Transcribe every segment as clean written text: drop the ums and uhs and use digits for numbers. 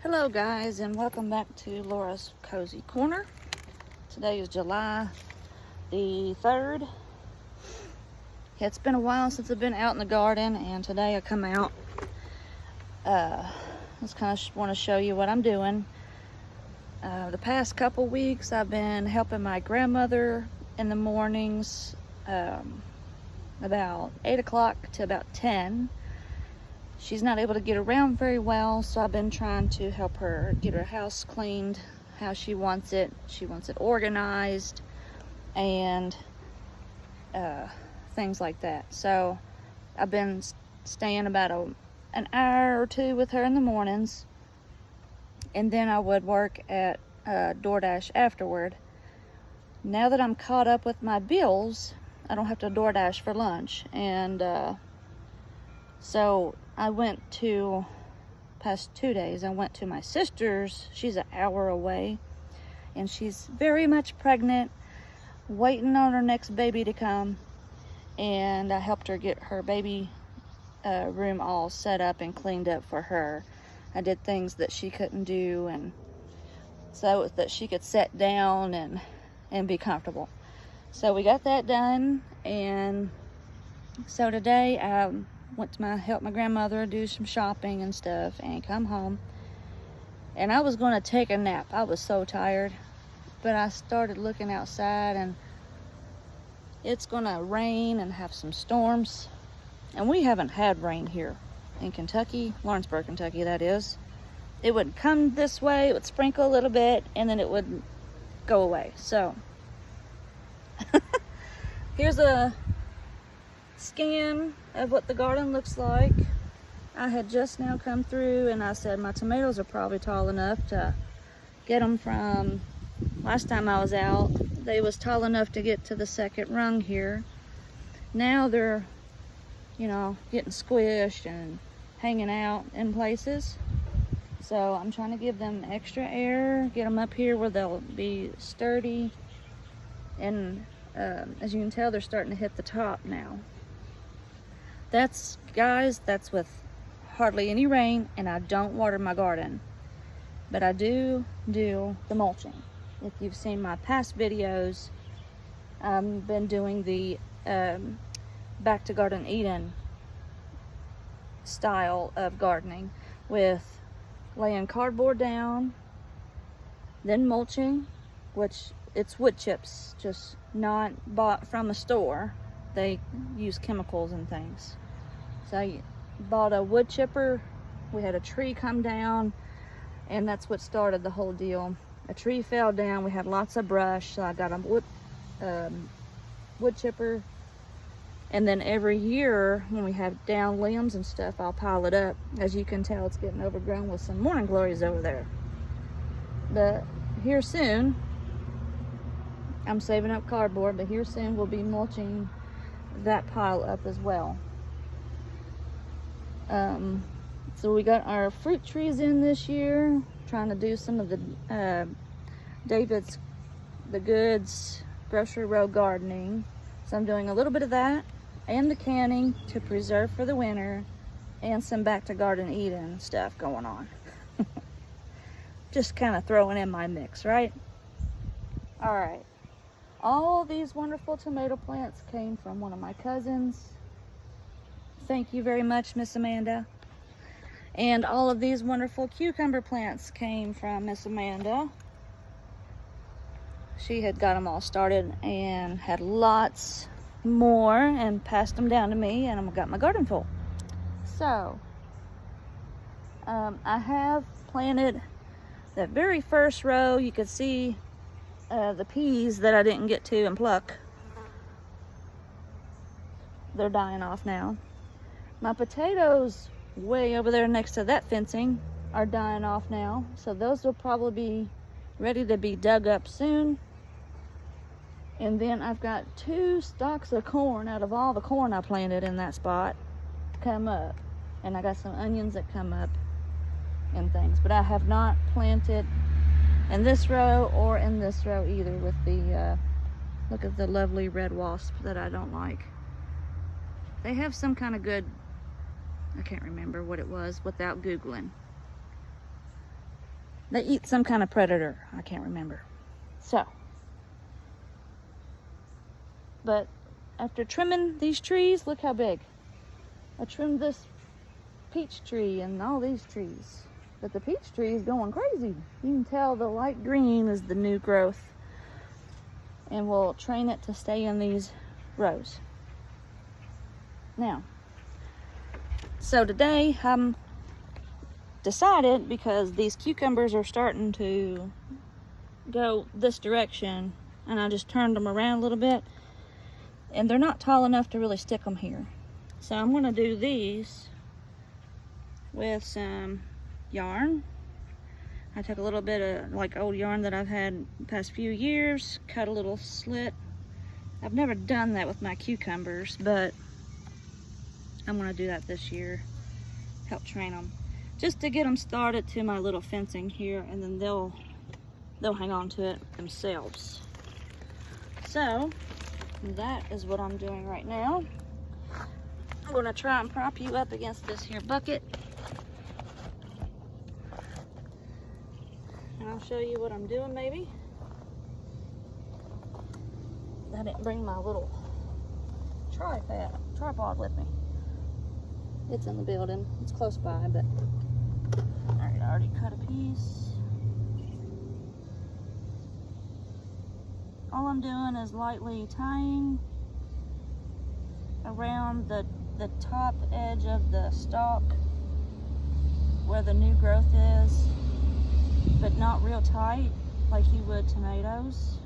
Hello guys, and welcome back to Laura's Cozy Corner. Today is July the 3rd. It's been a while since I've been out in the garden, and today I come out. Just kind of want to show you what I'm doing. The past couple weeks I've been helping my grandmother in the mornings, about 8 o'clock to about 10. She's not able to get around very well, so I've been trying to help her get her house cleaned how she wants it. She wants it organized and things like that. So I've been staying about an hour or two with her in the mornings, and then I would work at DoorDash afterward. Now that I'm caught up with my bills, I don't have to DoorDash for lunch, and so I went to, past 2 days, I went to my sister's. She's an hour away, and she's very much pregnant, waiting on her next baby to come, and I helped her get her baby room all set up and cleaned up for her. I did things that she couldn't do, and so that she could sit down and be comfortable. So we got that done, and so today I went to help my grandmother do some shopping and stuff and come home. And I was going to take a nap. I was so tired. But I started looking outside, and it's going to rain and have some storms. And we haven't had rain here in Kentucky, Lawrenceburg, Kentucky, that is. It would come this way, it would sprinkle a little bit, and then it would go away. So here's a scan of what the garden looks like. I had just now come through, and I said my tomatoes are probably tall enough to get them from last time I was out. They was tall enough to get to the second rung here. Now they're, getting squished and hanging out in places. So I'm trying to give them extra air, get them up here where they'll be sturdy. And as you can tell, they're starting to hit the top now. That's with hardly any rain, and I don't water my garden. But I do the mulching. If you've seen my past videos, I've been doing the Back to Garden Eden style of gardening, with laying cardboard down, then mulching, which it's wood chips, just not bought from a store. They use chemicals and things. So I bought a wood chipper. We had a tree come down, and that's what started the whole deal. A tree fell down. We had lots of brush, so I got a wood chipper. And then every year when we have down limbs and stuff, I'll pile it up. As you can tell, it's getting overgrown with some morning glories over there. But here soon, I'm saving up cardboard, but here soon we'll be mulching that pile up as well. So we got our fruit trees in this year, trying to do some of the the Goods Grocery Road gardening. So I'm doing a little bit of that and the canning to preserve for the winter, and some Back to Garden Eden stuff going on. Just kind of throwing in my mix, right? All right. All these wonderful tomato plants came from one of my cousins. Thank you very much, Miss Amanda. And all of these wonderful cucumber plants came from Miss Amanda. She had got them all started and had lots more and passed them down to me, and I've got my garden full. So, I have planted that very first row. You could see the peas that I didn't get to and pluck. They're dying off now. My potatoes way over there next to that fencing are dying off now, so those will probably be ready to be dug up soon. And then I've got 2 stalks of corn out of all the corn I planted in that spot come up, and I got some onions that come up and things, but I have not planted in this row or in this row either with the look at the lovely red wasp that I don't like. They have some kind of good, I can't remember what it was without Googling. They eat some kind of predator. I can't remember. So, but after trimming these trees, look how big. I trimmed this peach tree and all these trees. But the peach tree is going crazy. You can tell the light green is the new growth. And we'll train it to stay in these rows. Now, so today I'm decided, because these cucumbers are starting to go this direction, and I just turned them around a little bit, and they're not tall enough to really stick them here. So I'm going to do these with some yarn. I took a little bit of like old yarn that I've had the past few years, cut a little slit. I've never done that with my cucumbers, but I'm going to do that this year, help train them, just to get them started to my little fencing here, and then they'll hang on to it themselves. So that is what I'm doing right now. I'm going to try and prop you up against this here bucket, and I'll show you what I'm doing maybe. I didn't bring my little tripod with me. It's in the building. It's close by, but all right, I already cut a piece. All I'm doing is lightly tying around the top edge of the stalk where the new growth is, but not real tight like you would tomatoes.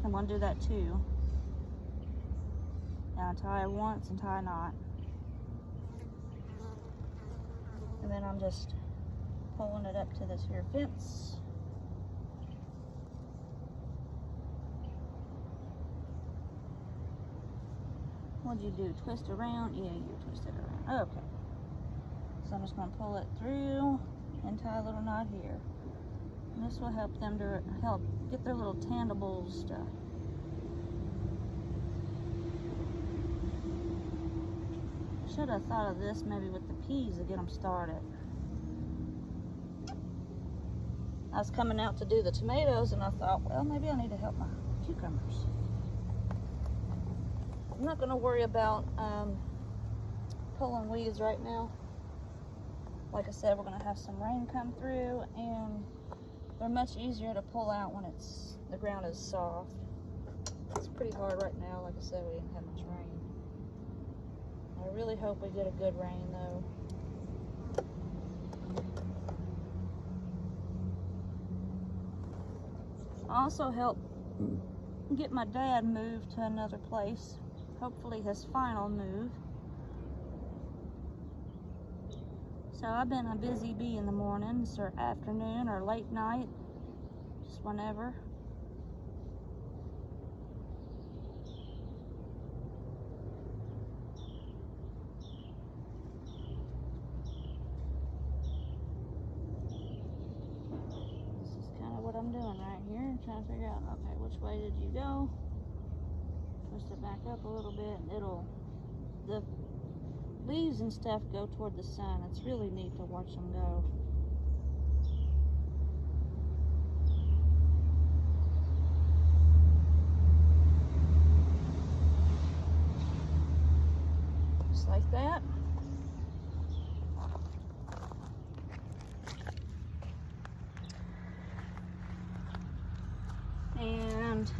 I'm gonna do that too. Now tie once and tie a knot. And then I'm just pulling it up to this here fence. What'd you do? Twist around? Yeah, you twisted around. Okay. So I'm just going to pull it through and tie a little knot here. And this will help them to help get their little tangible stuff. Should have thought of this maybe with the peas to get them started. I was coming out to do the tomatoes and I thought, well, maybe I need to help my cucumbers. I'm not going to worry about pulling weeds right now. Like I said, we're going to have some rain come through, and they're much easier to pull out when the ground is soft. It's pretty hard right now. Like I said, we didn't have much rain. I really hope we get a good rain though. I also helped get my dad moved to another place. Hopefully his final move. So I've been a busy bee in the mornings or afternoon or late night, just whenever. What I'm doing right here, trying to figure out, okay, which way did you go? Twist it back up a little bit, and the leaves and stuff go toward the sun. It's really neat to watch them go. Just like that. And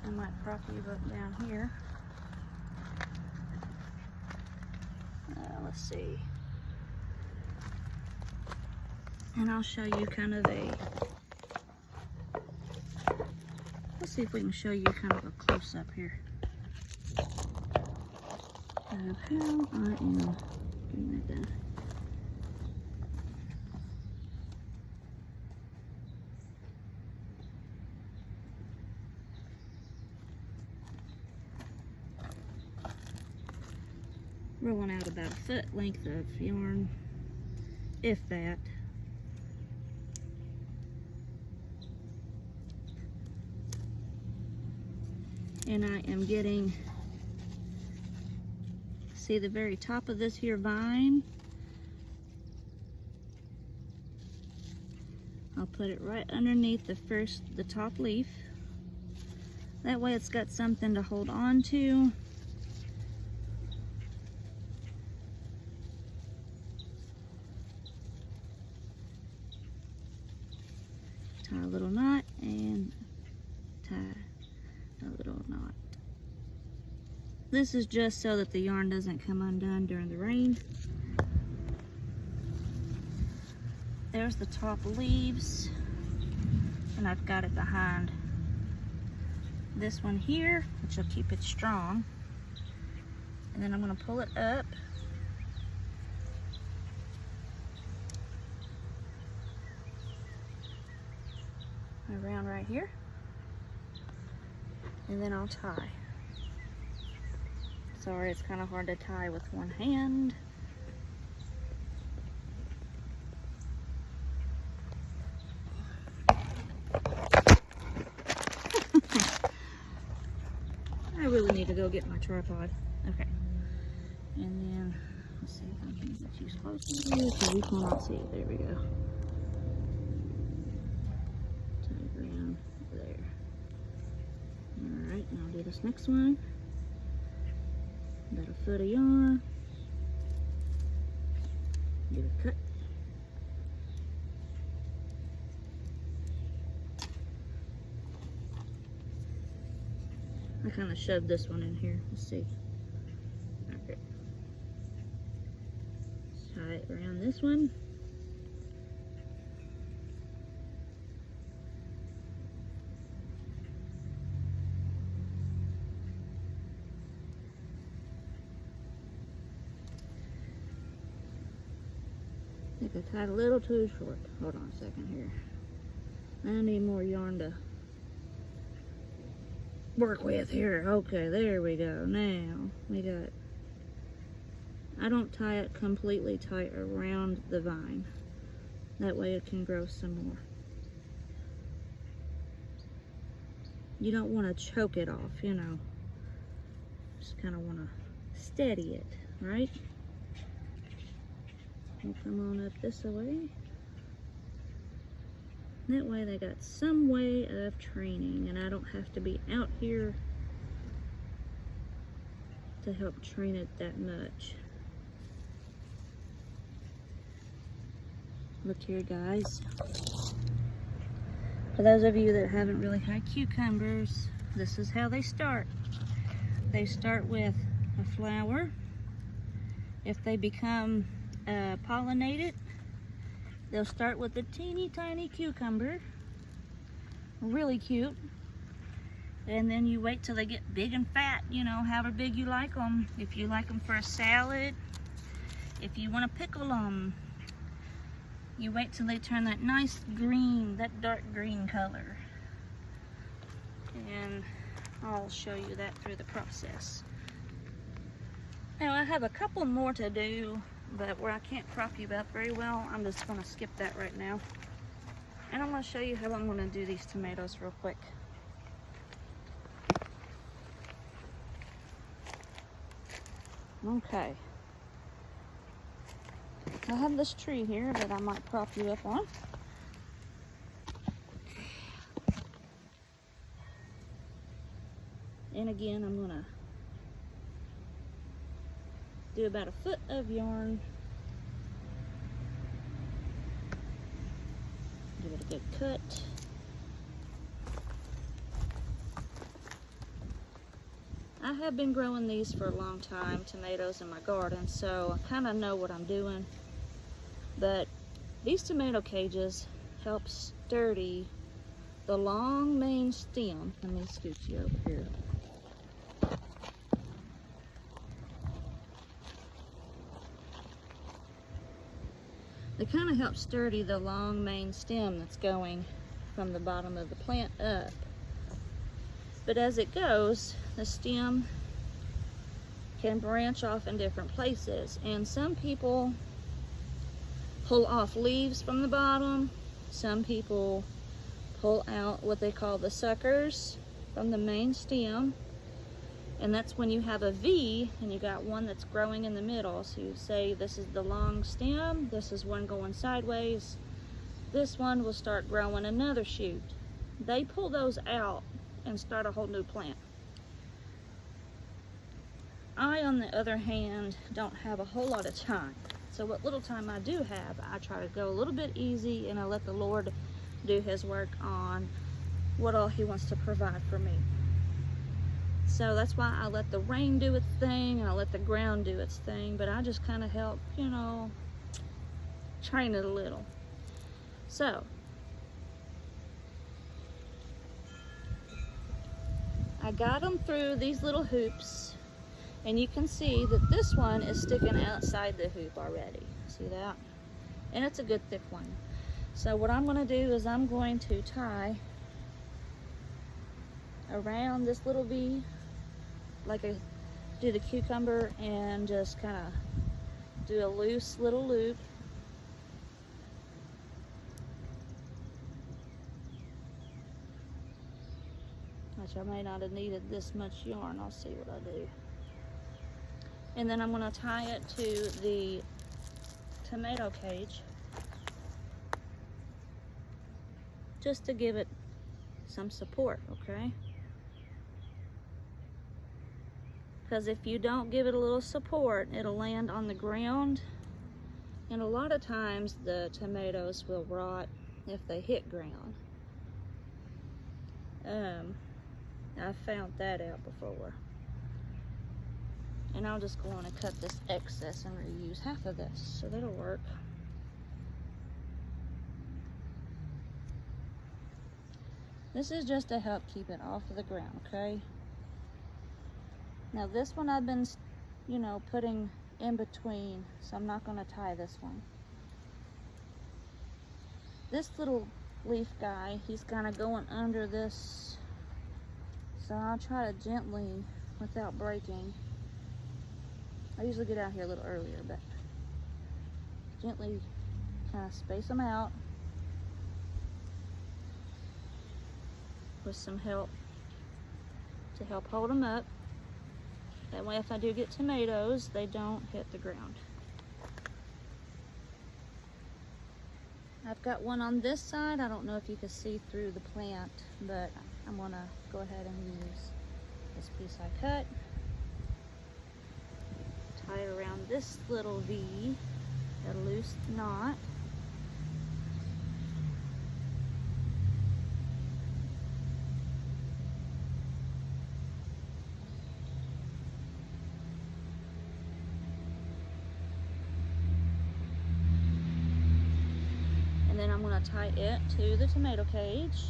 I might prop you up down here. Let's see. And I'll show you kind of let's see if we can show you kind of a close-up here of how I am getting that done. Rolling out about a foot length of yarn, if that. And I am getting, see the very top of this here vine? I'll put it right underneath the top leaf. That way it's got something to hold on to. Tie a little knot and tie a little knot. This is just so that the yarn doesn't come undone during the rain. There's the top leaves, and I've got it behind this one here, which will keep it strong. And then I'm going to pull it up. Around right here. And then I'll tie. Sorry, it's kind of hard to tie with one hand. I really need to go get my tripod. Okay. And then, let's see if I can get you close to you so you cannot see. There we go. Tie it around there. Alright, now I'll do this next one. About a foot of yarn. Give it a cut. I kind of shoved this one in here. Let's see. Okay. Tie it around this one. I think I tied a little too short. Hold on a second here. I need more yarn to work with here. Okay, there we go. Now we got, I don't tie it completely tight around the vine. That way it can grow some more. You don't want to choke it off, you know. Just kind of want to steady it, right? We'll come on up this way. That way they got some way of training, and I don't have to be out here to help train it that much. Look here, guys. For those of you that haven't really had cucumbers, this is how they start. They start with a flower. If they become pollinated, they'll start with a teeny tiny cucumber, really cute, and then you wait till they get big and fat, you know, however big you like them. If you like them for a salad, if you want to pickle them, you wait till they turn that nice green, that dark green color, and I'll show you that through the process. Now I have a couple more to do, but where I can't prop you up very well, I'm just going to skip that right now. And I'm going to show you how I'm going to do these tomatoes real quick. Okay. I have this tree here that I might prop you up on. And again, I'm going to do about a foot of yarn. Give it a good cut. I have been growing these for a long time, tomatoes in my garden, so I kind of know what I'm doing. But these tomato cages help sturdy the long main stem. Let me scoot you over here. They kind of help sturdy the long main stem that's going from the bottom of the plant up. But as it goes, the stem can branch off in different places. And some people pull off leaves from the bottom. Some people pull out what they call the suckers from the main stem. And that's when you have a V and you got one that's growing in the middle. So you say this is the long stem, this is one going sideways, this one will start growing another shoot. They pull those out and start a whole new plant. I, on the other hand, don't have a whole lot of time. So what little time I do have, I try to go a little bit easy, and I let the Lord do his work on what all he wants to provide for me. So that's why I let the rain do its thing, and I let the ground do its thing, but I just kind of help, you know, train it a little. So I got them through these little hoops, and you can see that this one is sticking outside the hoop already. See that? And it's a good thick one. So what I'm going to do is I'm going to tie around this little V like I do the cucumber, and just kind of do a loose little loop. Which I may not have needed this much yarn. I'll see what I do. And then I'm going to tie it to the tomato cage, just to give it some support, okay? Because if you don't give it a little support, it'll land on the ground, and a lot of times the tomatoes will rot if they hit ground. I found that out before. And I'll just go on and cut this excess and reuse half of this, so that'll work. This is just to help keep it off of the ground, okay? Now this one I've been, you know, putting in between, so I'm not going to tie this one. This little leaf guy, he's kind of going under this, so I'll try to gently, without breaking. I usually get out here a little earlier, but gently kind of space them out with some help to help hold them up. That way if I do get tomatoes, they don't hit the ground. I've got one on this side. I don't know if you can see through the plant, but I'm gonna go ahead and use this piece I cut. Tie it around this little V, a loose knot. And then I'm going to tie it to the tomato cage,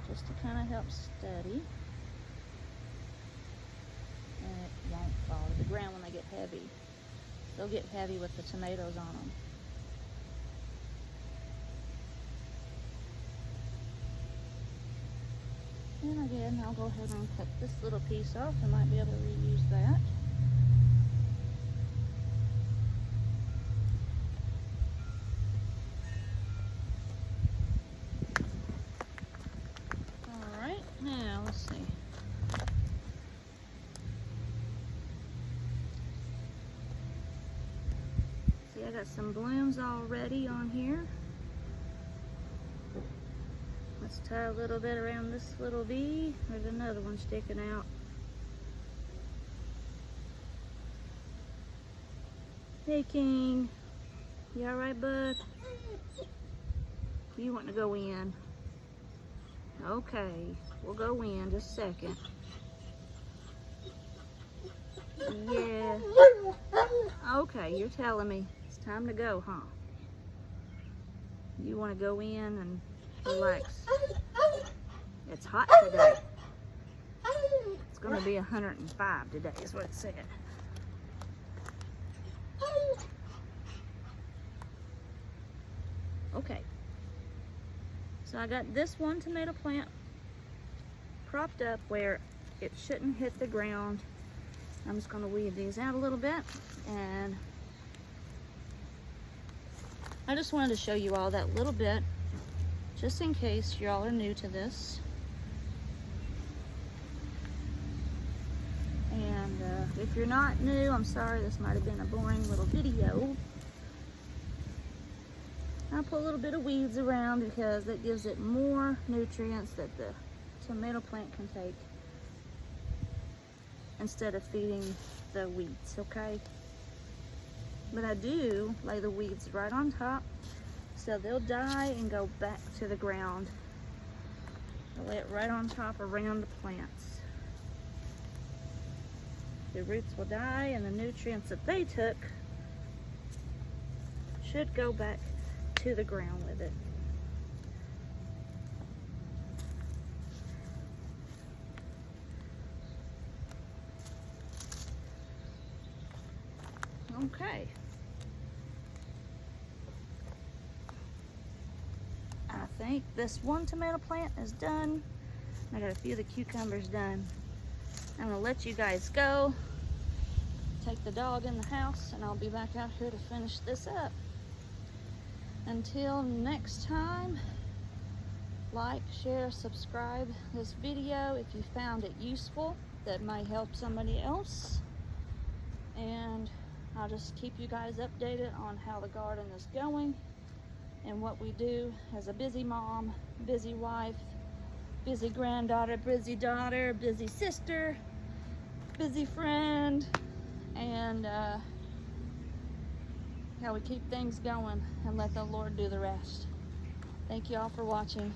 just to kind of help steady. And it won't fall to the ground when they get heavy. They'll get heavy with the tomatoes on them. And again, I'll go ahead and cut this little piece off. I might be able to reuse that. Alright, now let's see. See, I got some blooms already on here. Let's tie a little bit around this little V. There's another one sticking out. Hey, King. You alright, bud? You want to go in? Okay, we'll go in just a second. Yeah. Okay, you're telling me it's time to go, huh? You want to go in and relax. It's hot today. It's going to be 105 today is what it said. Okay. So I got this one tomato plant propped up where it shouldn't hit the ground. I'm just going to weed these out a little bit, and I just wanted to show you all that little bit, just in case y'all are new to this. And if you're not new, I'm sorry, this might have been a boring little video. I put a little bit of weeds around because that gives it more nutrients that the tomato plant can take instead of feeding the weeds, okay? But I do lay the weeds right on top so they'll die and go back to the ground. I lay it right on top around the plants. The roots will die and the nutrients that they took should go back to the ground with it. Okay. I think this one tomato plant is done. I got a few of the cucumbers done. I'm gonna let you guys go. Take the dog in the house and I'll be back out here to finish this up. Until next time, like, share, subscribe this video if you found it useful that might help somebody else. And I'll just keep you guys updated on how the garden is going and what we do as a busy mom, busy wife, busy granddaughter, busy daughter, busy sister, busy friend, and how we keep things going and let the Lord do the rest. Thank you all for watching.